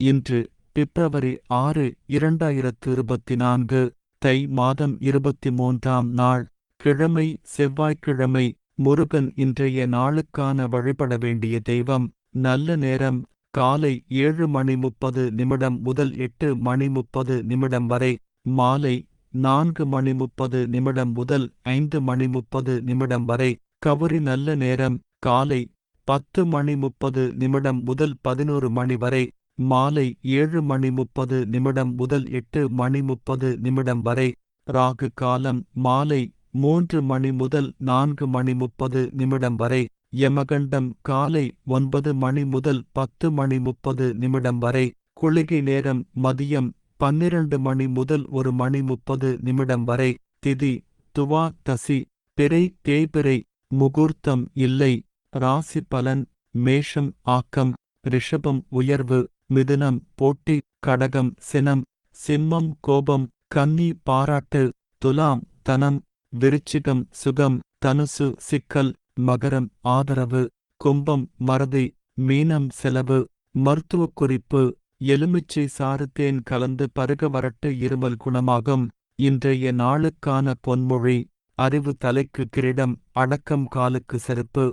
இன்று பிப்ரவரி 6 2024 தை மாதம் 23ஆம் நாள் கிழமை செவ்வாய்க்கிழமை. முருகன் இன்றைய நாளுக்கான வழிபட வேண்டிய தெய்வம். நல்ல நேரம் காலை 7:30 முதல் 8:30 வரை. மாலை 4:30 முதல் 5:30 வரை. கவுரி நல்ல நேரம் காலை 10:30 முதல் 11 மணி வரை. மாலை 7:30 முதல் 8:30 வரை. ராகு காலம் மாலை 3 முதல் 4:30 வரை. யமகண்டம் காலை 9 முதல் 10:30 வரை. குளிகை நேரம் மதியம் 12 முதல் 1:30 வரை. திதி துவா தசி பிறை தேய்பிறை. முகூர்த்தம் இல்லை. ராசி பலன் மேஷம் ஆக்கம், ரிஷபம் உயர்வு, மிதுனம் போட்டி, கடகம் சினம், சிம்மம் கோபம், கன்னி பாராட்டு, துலாம் தனம், விருச்சிகம் சுகம், தனுசு சிக்கல், மகரம் ஆதரவு, கும்பம் மறதி, மீனம் செலவு. மருத்துவக் குறிப்பு: எலுமிச்சை சாறு தேன் கலந்து பருக வரட்டு இருமல் குணமாகும். இன்றைய நாளுக்கான பொன்மொழி: அறிவு தலைக்கு கிரீடம், அடக்கம் காலுக்கு செருப்பு.